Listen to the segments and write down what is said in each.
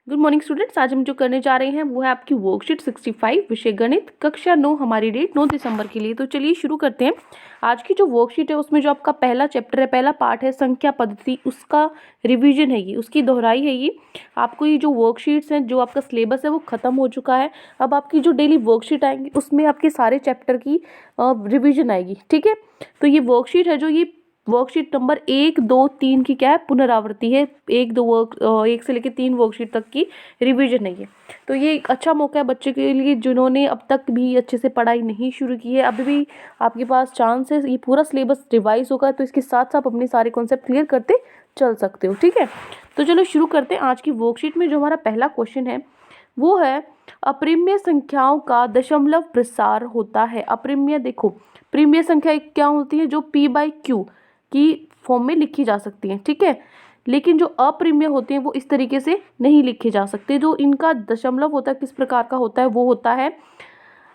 Good morning students. आज हम जो करने जा रहे हैं वो है आपकी वर्कशीट 65 विषय गणित कक्षा 9। हमारी डेट 9 दिसंबर के लिए। तो चलिए शुरू करते हैं। आज की जो वर्कशीट है उसमें जो आपका पहला चैप्टर है, पहला पार्ट है संख्या पद्धति, उसका रिवीजन है, ये उसकी दोहराई है। ये आपको ये जो वर्कशीट्स हैं, जो आपका सिलेबस है वो खत्म हो चुका है। अब आपकी जो डेली वर्कशीट आएंगी उसमें आपके सारे चैप्टर की रिविजन आएगी। ठीक है, तो ये वर्कशीट है, जो ये वर्कशीट नंबर 1, 2, 3 की क्या है, पुनरावृत्ति है। 1 से लेकर 3 वर्कशीट तक की रिवीजन है ये। तो ये एक अच्छा मौका है बच्चे के लिए जिन्होंने अब तक भी अच्छे से पढ़ाई नहीं शुरू की है। अभी भी आपके पास चांस है, ये पूरा सिलेबस रिवाइज होगा, तो इसके साथ साथ अपने सारे कॉन्सेप्ट क्लियर करते चल सकते हो। ठीक है, तो चलो शुरू करते हैं। आज की वर्कशीट में जो हमारा पहला क्वेश्चन है वो है अपरिमेय संख्याओं का दशमलव प्रसार होता है। अपरिमेय, देखो परिमेय संख्या क्या होती है, जो p/q की फॉर्म में लिखी जा सकती हैं। ठीक है, लेकिन जो अपरिमेय होते हैं वो इस तरीके से नहीं लिखे जा सकते। जो इनका दशमलव होता है किस प्रकार का होता है, वो होता है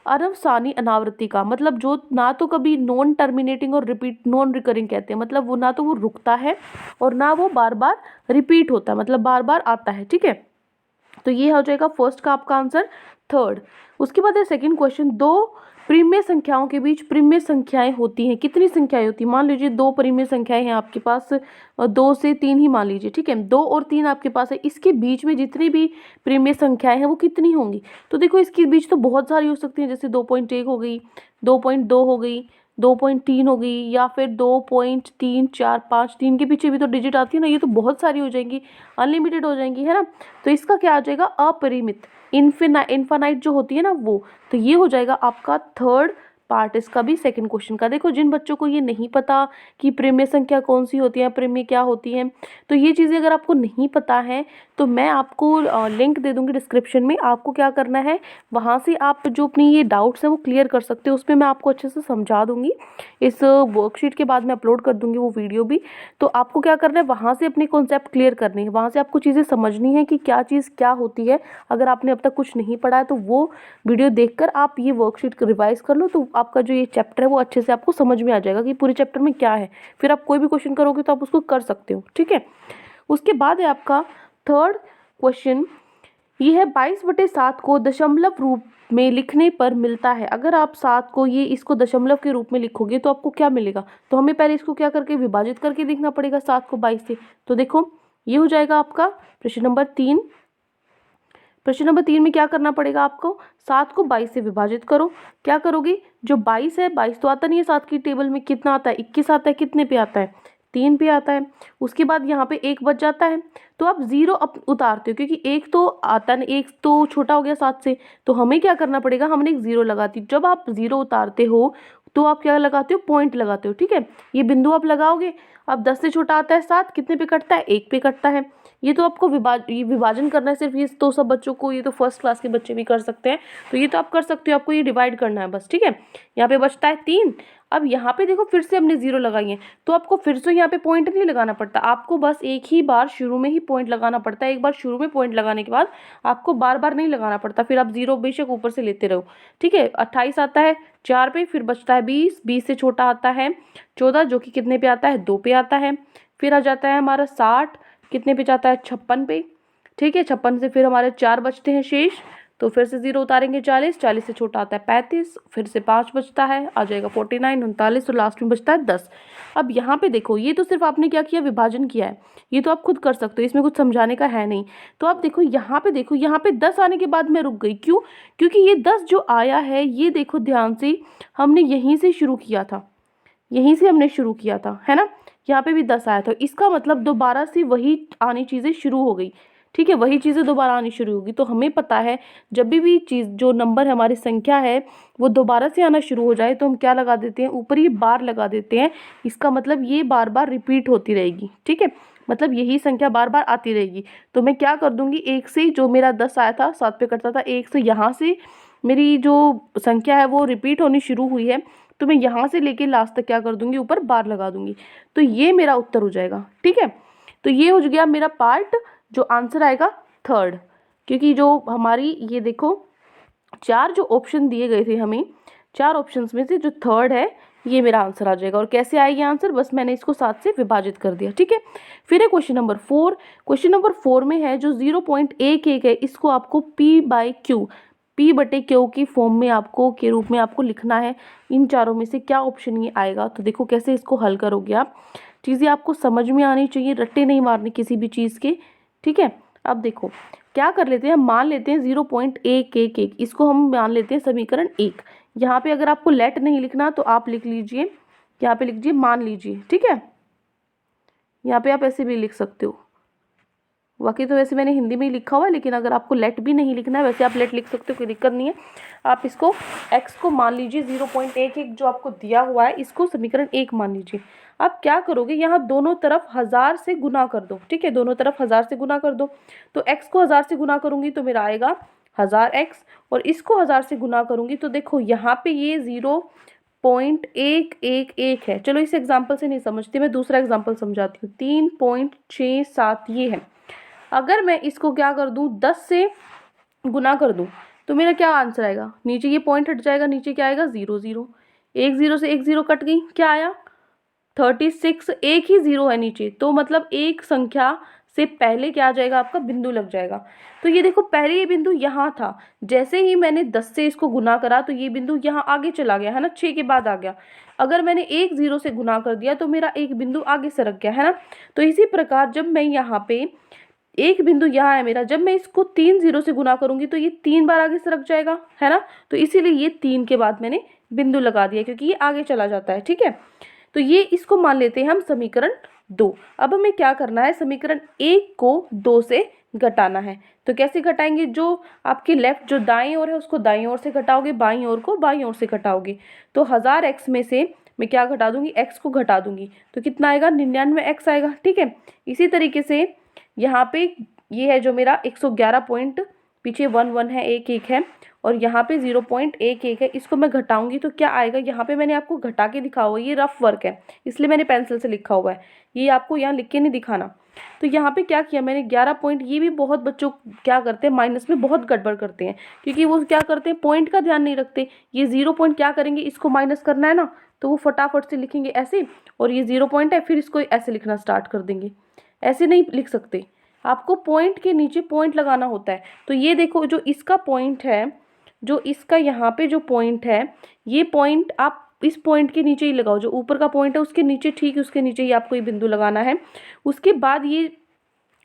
अनवसानी अनावृत्ति का। मतलब जो ना तो कभी नॉन टर्मिनेटिंग और रिपीट नॉन रिकरिंग कहते हैं, मतलब वो ना तो वो रुकता है और ना वो बार बार रिपीट होता है, मतलब बार बार आता है। ठीक है, तो ये हो जाएगा फर्स्ट का आपका आंसर। थर्ड, उसके बाद है सेकंड क्वेश्चन, दो परिमेय संख्याओं के बीच परिमेय संख्याएं होती हैं। कितनी संख्याएं होती हैं? मान लीजिए दो परिमेय संख्याएं हैं आपके पास, 2 से 3 ही मान लीजिए। ठीक है, 2 और 3 आपके पास है, इसके बीच में जितनी भी परिमेय संख्याएं हैं वो कितनी होंगी? तो देखो इसके बीच तो बहुत सारी हो सकती हैं, जैसे 2.1 हो गई, 2.2 हो गई, 2.3 हो गई, या फिर 2.3, 4, 5, 3 के पीछे भी तो डिजिट आती है ना, ये तो बहुत सारी हो जाएंगी, अनलिमिटेड हो जाएंगी, है ना। तो इसका क्या आ जाएगा, अपरिमित, इन्फानाइट जो होती है ना वो। तो ये हो जाएगा आपका थर्ड पार्ट इसका भी, सेकंड क्वेश्चन का। देखो जिन बच्चों को ये नहीं पता कि परिमेय संख्या कौन सी होती है, परिमेय क्या होती है, तो ये चीज़ें अगर आपको नहीं पता है तो मैं आपको लिंक दे दूंगी डिस्क्रिप्शन में। आपको क्या करना है, वहाँ से आप जो अपनी ये डाउट्स हैं वो क्लियर कर सकते हो, उसमें मैं आपको अच्छे से समझा दूंगी। इस वर्कशीट के बाद मैं अपलोड कर दूंगी वो वीडियो भी। तो आपको क्या करना है, वहाँ से अपने कॉन्सेप्ट क्लियर करने हैं, वहाँ से आपको चीज़ें समझनी है कि क्या चीज़ क्या होती है। अगर आपने अब तक कुछ नहीं पढ़ा है तो वो वीडियो देखकर आप ये वर्कशीट रिवाइज कर लो, तो आपका जो ये चैप्टर है वो अच्छे से आपको समझ में आ जाएगा कि पूरे चैप्टर में क्या है। फिर आप कोई भी क्वेश्चन करोगे तो आप उसको कर सकते हो। ठीक है, उसके बाद है आपका थर्ड क्वेश्चन, ये है 22/7 को दशमलव रूप में लिखने पर मिलता है। अगर आप 7 को ये इसको दशमलव के रूप में लिखोगे तो आपको क्या मिलेगा? तो हमें पहले इसको क्या करके विभाजित करके देखना पड़ेगा 7 को 22 से। तो देखो ये हो जाएगा आपका प्रश्न नंबर 3। प्रश्न नंबर 3 में क्या करना पड़ेगा आपको, 7 को 22 से विभाजित करो। क्या करोगे, जो 22 है, 22 तो आता नहीं है 7 की टेबल में, कितना आता है, 21 आता है, कितने पे आता है, 3 पे आता है। उसके बाद यहाँ पे 1 बच जाता है, तो आप 0 उतारते हो, क्योंकि 1 तो आता नहीं, 1 तो छोटा हो गया 7 से, तो हमें क्या करना पड़ेगा, हमने एक 0 लगाती। जब आप 0 उतारते हो तो आप क्या लगाते हो, पॉइंट लगाते हो। ठीक है, ये बिंदु आप लगाओगे। अब 10 से छोटा आता है 7, कितने पे कटता है, 1 पे कटता है। ये तो आपको ये विभाजन करना है सिर्फ, ये तो सब बच्चों को, ये तो फर्स्ट क्लास के बच्चे भी कर सकते हैं, तो ये तो आप कर सकते हो, आपको ये डिवाइड करना है बस। ठीक है, यहाँ पे बचता है 3। अब यहाँ पे देखो फिर से हमने 0 लगाई है, तो आपको फिर से यहाँ पे पॉइंट नहीं लगाना पड़ता, आपको बस एक ही बार शुरू में ही पॉइंट लगाना पड़ता है। एक बार शुरू में पॉइंट लगाने के बाद आपको बार बार नहीं लगाना पड़ता, फिर आप 0 बेशक ऊपर से लेते रहो। ठीक है, 28 आता है 4 पे, फिर बचता है 20, 20 से छोटा आता है 14, जो कि कितने पे आता है, 2 पे आता है। फिर आ जाता है हमारा 60, कितने पे जाता है, 56 पे। ठीक है, 56 से फिर हमारे 4 बचते हैं शेष, तो फिर से 0 उतारेंगे 40, 40 से छोटा आता है 35, फिर से 5 बचता है, आ जाएगा 49, 39, और लास्ट में बचता है 10। अब यहाँ पे देखो, ये तो सिर्फ आपने क्या किया, विभाजन किया है, ये तो आप खुद कर सकते हो, इसमें कुछ समझाने का है नहीं। तो आप देखो यहाँ पे, देखो यहाँ पे 10 आने के बाद मैं रुक गई, क्यों? क्योंकि ये 10 जो आया है, ये देखो ध्यान से, हमने यहीं से शुरू किया था, यहीं से हमने शुरू किया था, है ना। यहाँ पे भी 10 आया था, इसका मतलब दोबारा से वही आनी चीज़ें शुरू हो गई। ठीक है, वही चीज़ें दोबारा आनी शुरू होगी। तो हमें पता है जब भी चीज़, जो नंबर है, हमारी संख्या है, वो दोबारा से आना शुरू हो जाए तो हम क्या लगा देते हैं, ऊपर ये बार लगा देते हैं। इसका मतलब ये बार बार रिपीट होती रहेगी। ठीक है, मतलब यही संख्या बार बार आती रहेगी। तो मैं क्या कर दूंगी, 1 से, जो मेरा 10 आया था 7 पे कटता था, 1 से यहाँ से मेरी जो संख्या है वो रिपीट होनी शुरू हुई है, तो मैं यहाँ से लेके लास्ट तक क्या कर दूंगी, ऊपर बार लगा दूंगी। तो ये मेरा उत्तर हो जाएगा। ठीक है, तो ये हो गया मेरा पार्ट, जो आंसर आएगा थर्ड। क्योंकि जो हमारी, ये देखो 4 जो ऑप्शन दिए गए थे हमें, 4 ऑप्शंस में से जो थर्ड है ये मेरा आंसर आ जाएगा। और कैसे आएगी आंसर, बस मैंने इसको 7 से विभाजित कर दिया, ठीक है। फिर है क्वेश्चन नंबर 4। क्वेश्चन नंबर 4 में है जो 0.11 है, इसको आपको P/Q, P/Q की फॉर्म में आपको के रूप में आपको लिखना है। इन चारों में से क्या ऑप्शन ये आएगा, तो देखो कैसे इसको हल करोगे आप। चीज़ें आपको समझ में आनी चाहिए, रट्टे नहीं मारने किसी भी चीज़ के, ठीक है। अब देखो क्या कर लेते हैं, मान लेते हैं 0.111, इसको हम मान लेते हैं समीकरण 1। यहाँ पे अगर आपको लेट नहीं लिखना तो आप लिख लीजिए, यहाँ पे लिख लीजिए मान लीजिए, ठीक है। यहाँ पे आप ऐसे भी लिख सकते हो, बाकी तो वैसे मैंने हिंदी में ही लिखा हुआ है, लेकिन अगर आपको लेट भी नहीं लिखना है वैसे आप लेट लिख सकते हो, कोई दिक्कत नहीं है। आप इसको x को मान लीजिए 0.11 जो आपको दिया हुआ है, इसको समीकरण 1 मान लीजिए। आप क्या करोगे, यहाँ दोनों तरफ 1000 से गुना कर दो, ठीक है, दोनों तरफ 1000 से गुना कर दो। तो x को 1000 से गुना करूंगी तो मेरा आएगा 1000x, और इसको 1000 से गुना करूंगी तो देखो यहाँ पे ये 0.111 है। चलो इस एग्जाम्पल से नहीं समझती, मैं दूसरा एग्जाम्पल समझाती हूँ। 3.67 ये है। अगर मैं इसको क्या कर दूं, 10 से गुना कर दूं तो मेरा क्या आंसर आएगा, नीचे ये पॉइंट हट जाएगा, नीचे क्या आएगा 0 0, एक 0 से एक 0 कट गई, क्या आया 36, एक ही 0 है नीचे, तो मतलब एक संख्या से पहले क्या आ जाएगा, आपका बिंदु लग जाएगा। तो ये देखो पहले ये बिंदु यहाँ था, जैसे ही मैंने 10 से इसको गुना करा तो ये बिंदु यहाँ आगे चला गया है ना, 6 के बाद आ गया। अगर मैंने एक 0 से गुना कर दिया तो मेरा एक बिंदु आगे सरक गया है ना। तो इसी प्रकार जब मैं यहाँ पे एक बिंदु यहाँ है मेरा, जब मैं इसको 3 0 से गुना करूंगी तो ये 3 बार आगे सरक जाएगा, है ना। तो इसीलिए ये 3 के बाद मैंने बिंदु लगा दिया, क्योंकि ये आगे चला जाता है, ठीक है। तो ये इसको मान लेते हैं हम समीकरण 2। अब हमें क्या करना है, समीकरण 1 को 2 से घटाना है। तो कैसे घटाएंगे, जो आपके लेफ्ट जो दाएं ओर है उसको दाईं ओर से घटाओगे, बाईं ओर को बाईं ओर से घटाओगे। तो 1000x में से मैं क्या घटा दूंगी, x को घटा दूंगी, तो कितना आएगा 99x आएगा, ठीक है। इसी तरीके से यहाँ पे ये है जो मेरा 111 पॉइंट, पीछे 1 है, 1 है, और यहाँ पे 0.11 है, इसको मैं घटाऊंगी तो क्या आएगा। यहाँ पे मैंने आपको घटा के दिखा हुआ है, ये रफ वर्क है इसलिए मैंने पेंसिल से लिखा हुआ है, ये आपको यहाँ लिख के नहीं दिखाना। तो यहाँ पे क्या किया मैंने 11 पॉइंट, ये भी बहुत बच्चों क्या करते हैं माइनस में बहुत गड़बड़ करते हैं, क्योंकि वो क्या करते हैं पॉइंट का ध्यान नहीं रखते। ये 0 पॉइंट क्या करेंगे, इसको माइनस करना है ना, तो वो फटाफट से लिखेंगे ऐसे, और ये 0 पॉइंट है फिर इसको ऐसे लिखना स्टार्ट कर देंगे। ऐसे नहीं लिख सकते, आपको पॉइंट के नीचे पॉइंट लगाना होता है। तो ये देखो जो इसका पॉइंट है, जो इसका यहाँ पे जो पॉइंट है, ये पॉइंट आप इस पॉइंट के नीचे ही लगाओ, जो ऊपर का पॉइंट है उसके नीचे, ठीक है, उसके नीचे ही आपको ये बिंदु लगाना है। उसके बाद ये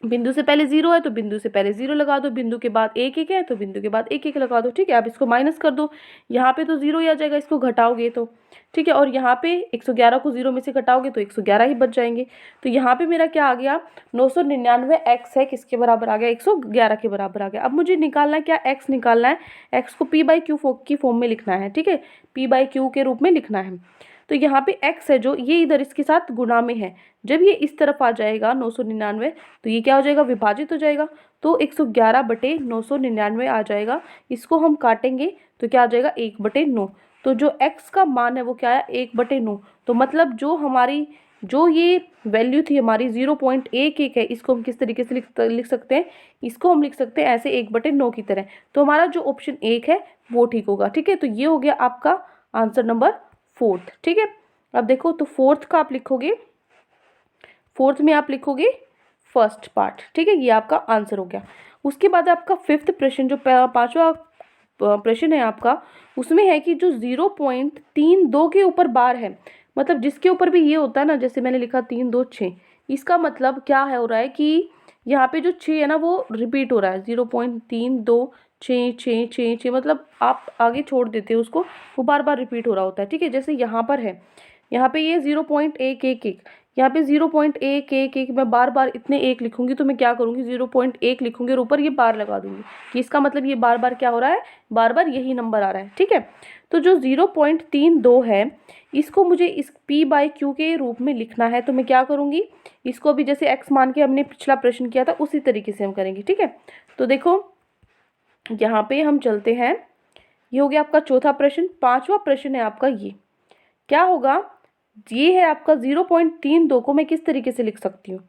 बिंदु से पहले 0 है तो बिंदु से पहले 0 लगा दो, बिंदु के बाद 1 है तो बिंदु के बाद 1 लगा दो, ठीक है। अब इसको माइनस कर दो, यहाँ पे तो 0 ही आ जाएगा, इसको घटाओगे तो, ठीक है। और यहाँ पे 111 को 0 में से घटाओगे तो 111 ही बच जाएंगे। तो यहाँ पे मेरा क्या आ गया, 999x है, किसके बराबर आ गया, 111 के बराबर आ गया। अब मुझे निकालना है क्या, x निकालना है, x को P/Q की फॉर्म में लिखना है, ठीक है, P/Q के रूप में लिखना है। तो यहाँ पे x है जो ये इधर इसके साथ गुणा में है, जब ये इस तरफ आ जाएगा 999 तो ये क्या हो जाएगा, विभाजित हो जाएगा। तो 111/999 आ जाएगा। इसको हम काटेंगे तो क्या आ जाएगा 1/9। तो जो x का मान है वो क्या है 1/9। तो मतलब जो ये वैल्यू थी हमारी 0.11 है, इसको हम किस तरीके से लिख सकते हैं, इसको हम लिख सकते हैं ऐसे 1/9 की तरह। तो हमारा जो ऑप्शन 1 है वो ठीक होगा, ठीक है। तो ये हो गया आपका आंसर नंबर 4, ठीक है। अब देखो तो फोर्थ में आप लिखोगे फर्स्ट पार्ट, ठीक है, ये आपका आंसर हो गया। उसके बाद आपका 5th प्रश्न, जो 5वां प्रश्न है आपका, उसमें है कि जो 0.32 के ऊपर बार है, मतलब जिसके ऊपर भी ये होता है ना, जैसे मैंने लिखा 3 2 6, इसका मतलब क्या है हो रहा है कि यहाँ पे जो 6 है ना वो रिपीट हो रहा है, 0.32 6 6 6 6, मतलब आप आगे छोड़ देते हो उसको, वो बार बार रिपीट हो रहा होता है, ठीक है। जैसे यहाँ पर है, यहाँ पे ये 0.111, यहाँ पे 0.111, मैं बार बार इतने 1 लिखूंगी तो मैं क्या करूँगी 0.1 लिखूंगी और ऊपर ये बार लगा दूंगी, कि इसका मतलब ये बार बार क्या हो रहा है, बार बार यही नंबर आ रहा है, ठीक है। तो जो 0.32 है इसको मुझे इस P/Q के रूप में लिखना है, तो मैं क्या करूँगी, इसको भी जैसे x मान के हमने पिछला प्रश्न किया था उसी तरीके से हम करेंगे, ठीक है। तो देखो यहाँ पे हम चलते हैं, ये हो गया आपका चौथा प्रश्न। 5वां प्रश्न है आपका, ये क्या होगा, ये है आपका 0.32 को मैं किस तरीके से लिख सकती हूँ,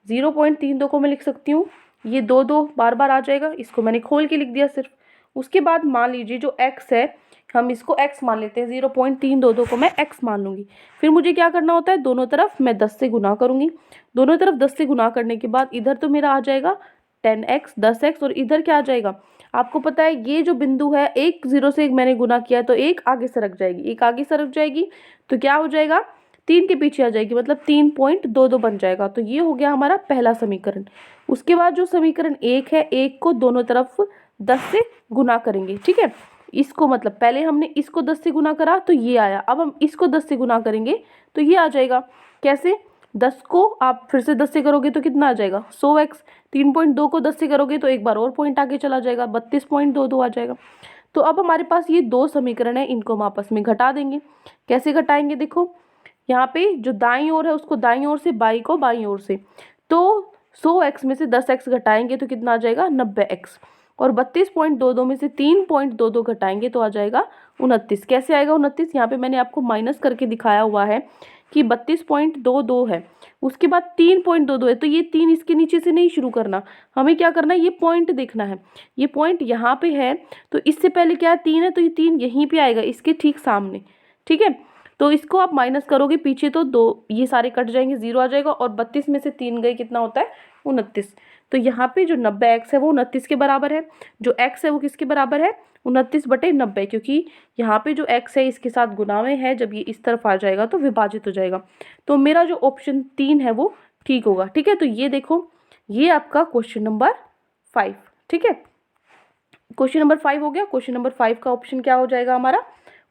0.32 को मैं लिख सकती हूँ, ये 2 2 बार बार आ जाएगा, इसको मैंने खोल के लिख दिया सिर्फ। उसके बाद मान लीजिए जो x है, हम इसको x मान लेते हैं, 0.322 को मैं x मान लूँगी। फिर मुझे क्या करना होता है, दोनों तरफ मैं 10 से गुना करूँगी। दोनों तरफ 10 से गुना करने के बाद इधर तो मेरा आ जाएगा 10x 10x, और इधर क्या आ जाएगा, आपको पता है ये जो बिंदु है, एक 0 से एक मैंने गुना किया तो एक आगे सरक जाएगी, एक आगे सरक जाएगी तो क्या हो जाएगा, 3 के पीछे आ जाएगी, मतलब 3.22 बन जाएगा। तो ये हो गया हमारा पहला समीकरण। उसके बाद जो समीकरण 1 है, 1 को दोनों तरफ 10 से गुना करेंगे, ठीक है। इसको मतलब पहले हमने इसको 10 से गुना करा तो ये आया, अब हम इसको 10 से गुना करेंगे तो ये आ जाएगा। कैसे, 10 को आप फिर से 10 से करोगे तो कितना आ जाएगा, 100x। 3.2 को 10 से करोगे तो एक बार और पॉइंट आगे चला जाएगा, 32.22 आ जाएगा। तो अब हमारे पास ये दो समीकरण है, इनको हम आपस में घटा देंगे। कैसे घटाएंगे, देखो यहाँ पे जो दाईं ओर है उसको दाईं ओर से, बाई को बाईं ओर से, तो 100x में से 10x घटाएंगे तो कितना आ जाएगा, 90x। और 32.22 में से 3.22 घटाएंगे तो आ जाएगा 29। कैसे आएगा 29, यहाँ पे मैंने आपको माइनस करके दिखाया हुआ है कि 32.22 है, उसके बाद 3.22 है, तो ये 3 इसके नीचे से नहीं शुरू करना, हमें क्या करना है, ये पॉइंट देखना है। ये पॉइंट यहाँ पे है, तो इससे पहले क्या है, 3 है, तो ये 3 यहीं पे आएगा, इसके ठीक सामने, ठीक है। तो इसको आप माइनस करोगे पीछे तो 2, ये सारे कट जाएंगे, 0 आ जाएगा, और 32 में से 3 गए, कितना होता है, 29। तो यहाँ पे जो 90x है वो 29 के बराबर है, जो x है वो किसके बराबर है, 29/90, क्योंकि यहाँ पे जो x है इसके साथ गुना में है, जब ये इस तरफ आ जाएगा तो विभाजित हो जाएगा। तो मेरा जो ऑप्शन 3 है वो ठीक होगा, ठीक है। तो ये देखो, ये आपका क्वेश्चन नंबर 5, ठीक है। क्वेश्चन नंबर 5 हो गया। क्वेश्चन नंबर 5 का ऑप्शन क्या हो जाएगा हमारा,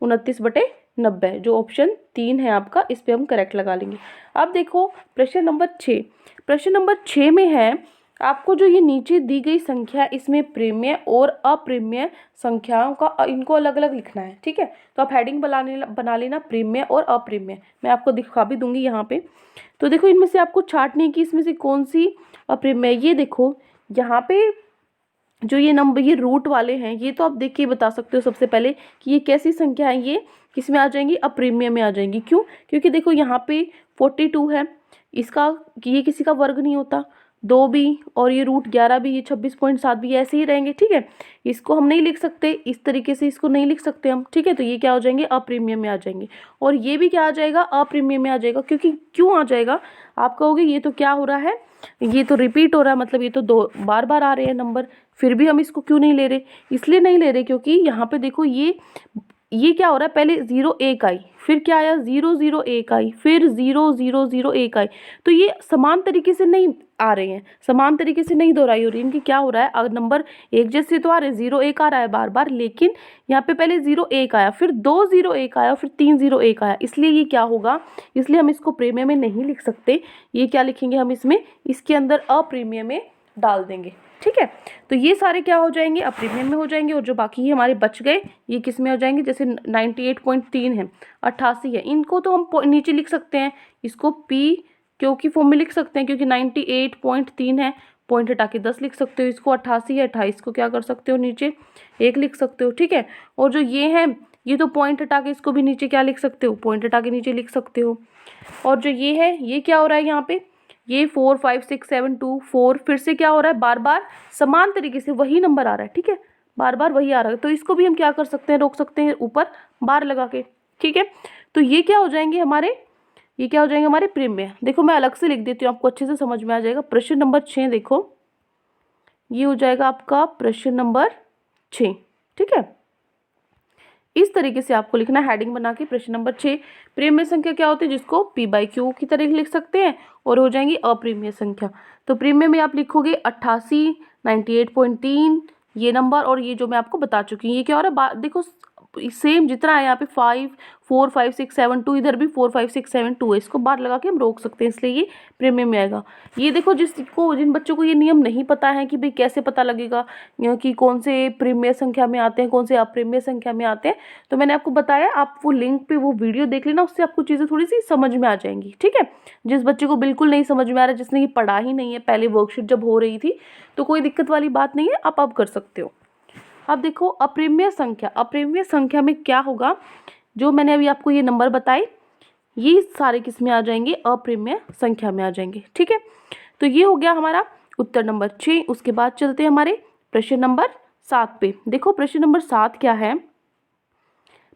29/90, जो ऑप्शन 3 है आपका, इस पे हम करेक्ट लगा लेंगे। अब देखो प्रश्न नंबर 6। प्रश्न नंबर 6 में है, आपको जो ये नीचे दी गई संख्या, इसमें प्रेम्य और अप्रेम्य संख्याओं का, इनको अलग अलग लिखना है, ठीक है। तो आप हेडिंग बना लेना प्रेम्य और अप्रेम्य, मैं आपको दिखा भी दूंगी यहाँ पे। तो देखो इनमें से आपको छांटनी है कि इसमें से कौन सी अप्रेम्य। ये देखो यहाँ पे जो ये नंबर, ये रूट वाले हैं, ये तो आप देख के बता सकते हो सबसे पहले कि ये कैसी संख्या है, ये किस में आ जाएंगी, अप्रेम्य में आ जाएंगी। क्यों, क्योंकि देखो यहाँ पे 42 है, इसका ये किसी का वर्ग नहीं होता, 2 भी, और ये रूट 11 भी, ये 26.7 भी, ऐसे ही रहेंगे, ठीक है। इसको हम नहीं लिख सकते इस तरीके से, इसको नहीं लिख सकते हम, ठीक है। तो ये क्या हो जाएंगे, अप्रेम्य में आ जाएंगे। और ये भी क्या आ जाएगा, अप्रेम्य में आ जाएगा। क्योंकि क्यों आ जाएगा, आप कहोगे ये तो क्या हो रहा है, ये तो रिपीट हो रहा है, मतलब ये तो 2 बार बार आ रहे हैं नंबर, फिर भी हम इसको क्यों नहीं ले रहे, इसलिए नहीं ले रहे क्योंकि यहाँ पे देखो ये क्या हो रहा है, पहले 0 1 आई, फिर क्या आया 0 0 1 आई, फिर 0 0 0 1 आई। तो ये समान तरीके से नहीं आ रहे हैं, समान तरीके से नहीं दोहराई हो रही, इनकी क्या हो रहा है, अगर नंबर एक जैसे तो आ रहे हैं, 0 1 आ रहा है बार बार, लेकिन यहाँ पे पहले 0 1 आया, फिर 2 0 1 आया, फिर 3 0 1 आया, इसलिए ये क्या होगा, इसलिए हम इसको प्रेम्य में नहीं लिख सकते। ये क्या लिखेंगे हम इसमें, इसके अंदर अप्रेम्य में डाल देंगे, ठीक है। तो ये सारे क्या हो जाएंगे, अप्रेम्य में हो जाएंगे, और जो बाकी हमारे बच गए ये किस में हो जाएंगे, जैसे 98.3 है, 88 है, इनको तो हम नीचे लिख सकते हैं, इसको p क्योंकि फॉर्म में लिख सकते हैं, क्योंकि 98.3 है, पॉइंट हटा के 10 लिख सकते हो, इसको 88 है, 28 को क्या कर सकते हो, नीचे 1 लिख सकते हो, ठीक है। और जो ये है, ये तो पॉइंट हटा के इसको भी नीचे क्या लिख सकते हो, पॉइंट हटा के नीचे लिख सकते हो। और जो ये है, ये क्या हो रहा है यहाँ पे, ये 4 5 6 7 2 4, फिर से क्या हो रहा है, बार बार समान तरीके से वही नंबर आ रहा है, ठीक है, बार बार वही आ रहा है। तो इसको भी हम क्या कर सकते हैं, रोक सकते हैं ऊपर बार लगा के, ठीक है। तो ये क्या हो जाएंगे हमारे, ये क्या हो जाएंगे हमारे प्रेम्य। देखो मैं अलग से लिख देती हूँ, आपको अच्छे से समझ में आ जाएगा। प्रश्न नंबर 6 देखो, ये हो जाएगा आपका प्रश्न नंबर 6, ठीक है। इस तरीके से आपको लिखना है, हेडिंग बना के। प्रश्न नंबर 6, प्रेम्य संख्या क्या होती है, जिसको p/q की तरह लिख सकते हैं, और हो जाएंगी अप्रेम्य संख्या। तो प्रेम्य में आप लिखोगे 88, 98.3 ये नंबर, और ये जो मैं आपको बता चुकी हूँ, ये क्या हो रहा है, देखो सेम जितना है यहाँ पे 5 4 5 6 7 2, इधर भी 4 5 6 7 2 है, इसको बार लगा के हम रोक सकते हैं, इसलिए ये प्रेम्य में आएगा। ये देखो जिन बच्चों को ये नियम नहीं पता है कि भाई कैसे पता लगेगा कि कौन से प्रेम्य संख्या में आते हैं, कौन से अप्रेम्य संख्या में आते हैं, तो मैंने आपको बताया, आप वो लिंक पे वो वीडियो देख लेना, उससे आपको चीज़ें थोड़ी सी समझ में आ जाएंगी, ठीक है। जिस बच्चे को बिल्कुल नहीं समझ में आ रहा है, जिसने ये पढ़ा ही नहीं है पहले वर्कशीट जब हो रही थी, तो कोई दिक्कत वाली बात नहीं है, आप अब कर सकते हो। अब देखो अप्रेम्य संख्या, अप्रेम्य संख्या में क्या होगा, जो मैंने अभी आपको ये नंबर बताए, ये सारे किस में आ जाएंगे, अप्रेम्य संख्या में आ जाएंगे, ठीक है। तो ये हो गया हमारा उत्तर नंबर 6। उसके बाद चलते हैं हमारे प्रश्न नंबर 7 पे। देखो प्रश्न नंबर 7 क्या है,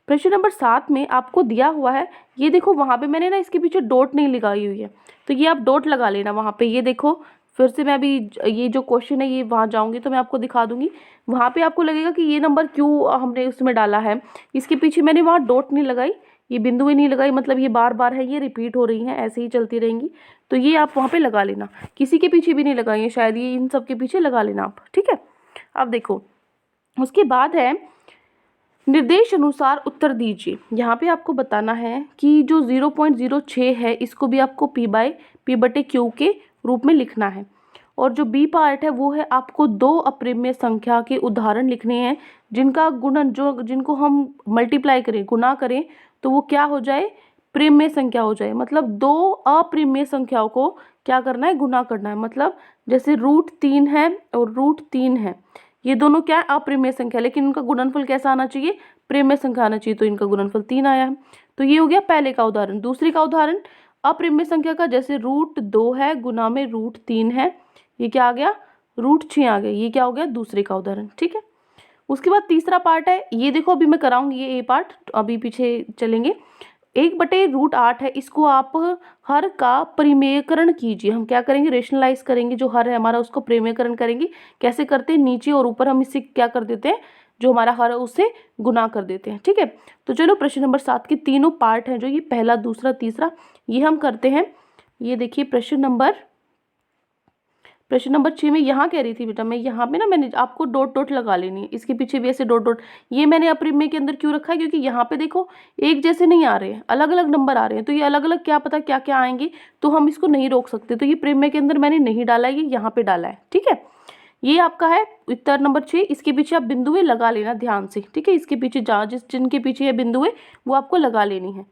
प्रश्न नंबर 7 में आपको दिया हुआ है, ये देखो वहाँ पे मैंने ना इसके पीछे डॉट नहीं लगाई हुई है, तो ये आप डॉट लगा लेना वहाँ पे। ये देखो फिर से मैं अभी ये जो क्वेश्चन है ये वहाँ जाऊँगी तो मैं आपको दिखा दूँगी, वहाँ पे आपको लगेगा कि ये नंबर क्यों हमने उसमें डाला है, इसके पीछे मैंने वहाँ डॉट नहीं लगाई, ये बिंदु ही नहीं लगाई, मतलब ये बार बार है, ये रिपीट हो रही हैं, ऐसे ही चलती रहेंगी, तो ये आप वहाँ पे लगा लेना। किसी के पीछे भी नहीं लगाइए, शायद ये इन सब के पीछे लगा लेना आप, ठीक है। अब देखो उसके बाद है निर्देश अनुसार उत्तर दीजिए। यहाँ पे आपको बताना है कि जो 0.06 है इसको भी आपको P/Q के रूप में लिखना है, और जो बी पार्ट है वो है आपको दो अप्रिमेय संख्या के उदाहरण लिखने हैं जिनका गुणन जिनको हम मल्टीप्लाई करें, गुना करें, तो वो क्या हो जाए, प्रिमेय संख्या हो जाए। मतलब दो अप्रिमेय संख्याओं को क्या करना है, गुना करना है। मतलब जैसे √3 है और √3 है, ये दोनों क्या है, अप्रिमेय संख्या, लेकिन उनका गुणनफल कैसा आना चाहिए, प्रिमेय संख्या आना चाहिए, तो इनका गुणनफल 3 आया है। तो ये हो गया पहले का उदाहरण। दूसरे का उदाहरण अप्रिमेय संख्या का, जैसे √2 है गुना में √3 है, ये क्या आ गया, √6 आ गया, ये क्या हो गया, दूसरे का उदाहरण, ठीक है। उसके बाद तीसरा पार्ट है, ये देखो अभी मैं कराऊंगी ये पार्ट, अभी पीछे चलेंगे। 1/√8 है, इसको आप हर का परिमेयकरण कीजिए। हम क्या करेंगे, रेशनलाइज करेंगे, जो हर है हमारा उसको परिमेयकरण करेंगे। कैसे करते हैं, नीचे और ऊपर हम इससे क्या कर देते हैं, जो हमारा हर है उससे गुना कर देते हैं, ठीक है। तो चलो प्रश्न नंबर 7 के तीनों पार्ट हैं, जो ये पहला दूसरा तीसरा, ये हम करते हैं। ये देखिए प्रश्न नंबर 6 में यहाँ कह रही थी बेटा मैं, यहाँ पे ना मैंने आपको डॉट डॉट लगा लेनी है, इसके पीछे भी ऐसे डॉट डॉट। ये मैंने अप्रिमेय के अंदर क्यों रखा है, क्योंकि यहाँ पे देखो एक जैसे नहीं आ रहे हैं, अलग अलग नंबर आ रहे हैं, तो ये अलग अलग क्या पता क्या क्या आएंगे, तो हम इसको नहीं रोक सकते, तो ये प्रिमेय के अंदर मैंने नहीं डाला है, ये यहाँ पे डाला है, ठीक है। ये आपका है उत्तर नंबर 6। इसके पीछे आप बिंदुएं लगा लेना ध्यान से, ठीक है। इसके पीछे जहाँ जिनके पीछे ये बिंदुएं वो आपको लगा लेनी है।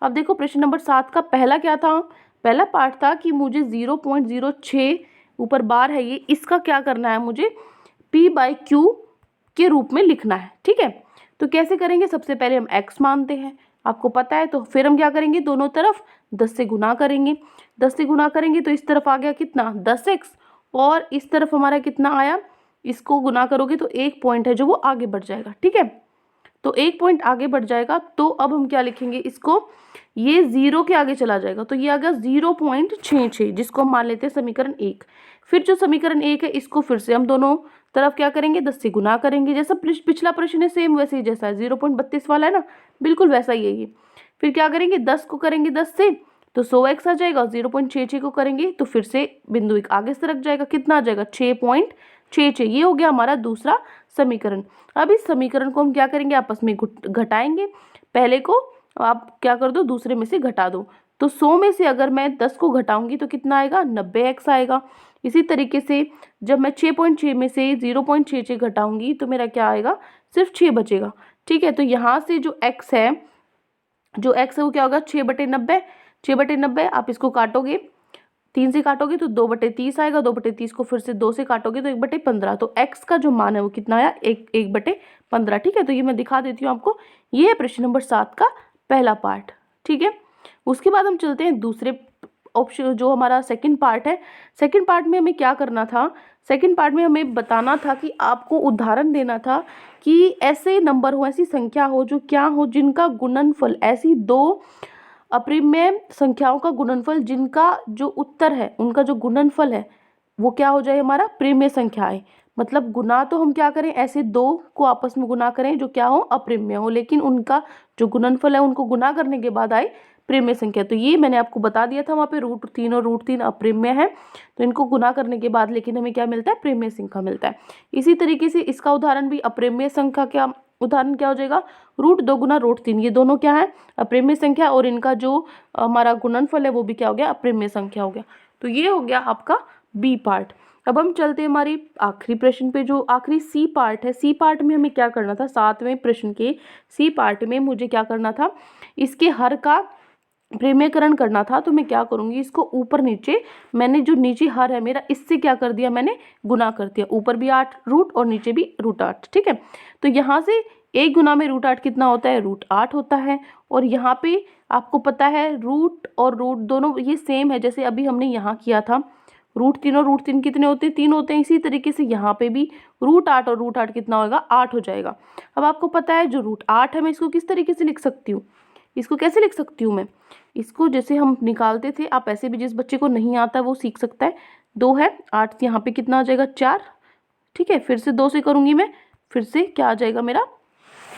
अब देखो प्रश्न नंबर 7 का पहला क्या था, पहला पार्ट था कि मुझे 0.06 ऊपर बार है ये, इसका क्या करना है, मुझे P/Q के रूप में लिखना है, ठीक है। तो कैसे करेंगे, सबसे पहले हम x मानते हैं, आपको पता है, तो फिर हम क्या करेंगे, दोनों तरफ 10 से गुना करेंगे। 10 से गुना करेंगे तो इस तरफ आ गया कितना, 10x, और इस तरफ हमारा कितना आया, इसको गुना करोगे तो 1 पॉइंट है जो वो आगे बढ़ जाएगा, ठीक है। तो 1 पॉइंट आगे बढ़ जाएगा, तो अब हम क्या लिखेंगे इसको, ये 0 के आगे चला जाएगा, तो ये आ गया 0.66, जिसको हम मान लेते हैं समीकरण 1। फिर जो समीकरण 1 है इसको फिर से हम दोनों तरफ क्या करेंगे, 10 से गुना करेंगे, जैसा पिछला प्रश्न है सेम वैसे ही, जैसा है 0.32 वाला है ना, बिल्कुल वैसा ही है ये। फिर क्या करेंगे, 10 को करेंगे 10 से तो 100x आ जाएगा, 0.66 को करेंगे तो फिर से बिंदु एक आगे सरक जाएगा, कितना आ जाएगा, 6.66। ये हो गया हमारा दूसरा समीकरण। अब इस समीकरण को हम क्या करेंगे, आपस में घटाएंगे, पहले को आप क्या कर दो, दूसरे में से घटा दो। तो 100 में से अगर मैं 10 को घटाऊंगी तो कितना आएगा, 90x आएगा। इसी तरीके से जब मैं 6.6 में से 0.66 घटाऊंगी तो मेरा क्या आएगा, सिर्फ 6 बचेगा, ठीक है। तो यहाँ से जो x है, वो क्या होगा, 6/90। 6/90 आप इसको काटोगे, 3 से काटोगे तो 2/30 आएगा, 2/30 को फिर से 2 से काटोगे तो 1/15। तो x का जो मान है वो कितना आया, 1/15, ठीक है। तो ये मैं दिखा देती हूँ आपको, ये है प्रश्न नंबर 7 का पहला पार्ट, ठीक है। उसके बाद हम चलते हैं दूसरे ऑप्शन, जो हमारा सेकंड पार्ट है। सेकंड पार्ट में हमें क्या करना था, सेकंड पार्ट में हमें बताना था कि आपको उदाहरण देना था कि ऐसे नंबर हो, ऐसी संख्या हो जो क्या हो, जिनका गुणनफल, ऐसी दो अप्रिमेय संख्याओं का गुणनफल जिनका जो उत्तर है, उनका जो गुणनफल है वो क्या हो जाए, हमारा प्रिमेय संख्याएं। मतलब गुना तो हम क्या करें, ऐसे दो को आपस में गुना करें जो क्या हो, अप्रिमेय हो, लेकिन उनका जो गुणनफल है उनको गुना करने के बाद आए प्रिमेय संख्या। तो ये मैंने आपको बता दिया था वहाँ पे, √3 और √3 अप्रिमेय है, तो इनको गुना करने के बाद लेकिन हमें क्या मिलता है, प्रिमेय संख्या मिलता है। इसी तरीके से इसका उदाहरण भी अप्रिमेय संख्या का उदाहरण क्या हो जाएगा, √2 गुना √3, ये दोनों क्या है, अप्रिमेय संख्या, और इनका जो हमारा गुणनफल है वो भी क्या हो गया, अप्रिमेय संख्या हो गया। तो ये हो गया आपका बी पार्ट। अब हम चलते हैं हमारी आखिरी प्रश्न पे, जो आखिरी सी पार्ट है। सी पार्ट में हमें क्या करना था, 7वें प्रश्न के सी पार्ट में मुझे क्या करना था, इसके हर का प्रिमेयकरण करना था। तो मैं क्या करूँगी, इसको ऊपर नीचे, मैंने जो नीचे हर है मेरा, इससे क्या कर दिया, मैंने गुना कर दिया, ऊपर भी 8 रूट और नीचे भी √8, ठीक है। तो यहाँ से 1 गुना में √8 कितना होता है, √8 होता है। और यहाँ पे आपको पता है रूट और रूट दोनों ये सेम है, जैसे अभी हमने यहाँ किया था, √3 और √3 कितने होते हैं? 3 होते हैं। इसी तरीके से यहाँ पे भी √8 और √8 कितना होगा? 8 हो जाएगा। अब आपको पता है जो √8 है मैं इसको किस तरीके से लिख सकती हूँ? इसको कैसे लिख सकती हूँ मैं? इसको जैसे हम निकालते थे, आप ऐसे भी, जिस बच्चे को नहीं आता वो सीख सकता है। 2 है, 8 यहाँ पे कितना आ जाएगा? 4। ठीक है, फिर से 2 से करूँगी मैं, फिर से क्या आ जाएगा मेरा?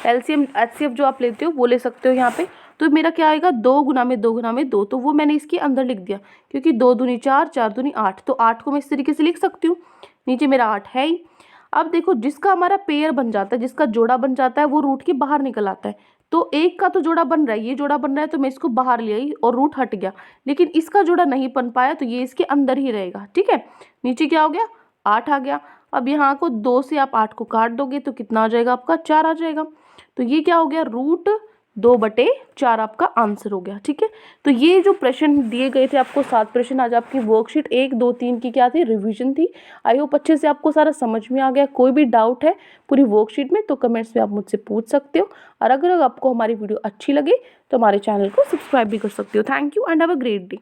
एलसीएम एचसीएफ जो आप लेते हो वो ले सकते हो यहाँ पे। तो मेरा क्या आएगा? 2 गुना में 2 गुना में 2, तो वो मैंने इसके अंदर लिख दिया, क्योंकि 2 दूनी 4, 4 दूनी 8, तो 8 को मैं इस तरीके से लिख सकती हूँ। नीचे मेरा 8 है ही। अब देखो, जिसका हमारा पेयर बन जाता है, जिसका जोड़ा बन जाता है, वो रूट के बाहर निकल आता है। तो एक का तो जोड़ा बन रहा है, ये जोड़ा बन रहा है, तो मैं इसको बाहर ले आई और रूट हट गया। लेकिन इसका जोड़ा नहीं बन पाया, तो ये इसके अंदर ही रहेगा। ठीक है, नीचे क्या हो गया? 8 आ गया। अब यहाँ को 2 से आप 8 को काट दोगे तो कितना आ जाएगा आपका? 4 आ जाएगा। तो ये क्या हो गया? √2/4 आपका आंसर हो गया। ठीक है, तो ये जो प्रश्न दिए गए थे आपको 7 प्रश्न, आज आपकी वर्कशीट 1, 2, 3 की क्या थी? रिवीजन थी। आई होप अच्छे से आपको सारा समझ में आ गया। कोई भी डाउट है पूरी वर्कशीट में तो कमेंट्स में आप मुझसे पूछ सकते हो। और अगर आपको हमारी वीडियो अच्छी लगे तो हमारे चैनल को सब्सक्राइब भी कर सकते हो। Thank you and have a great day.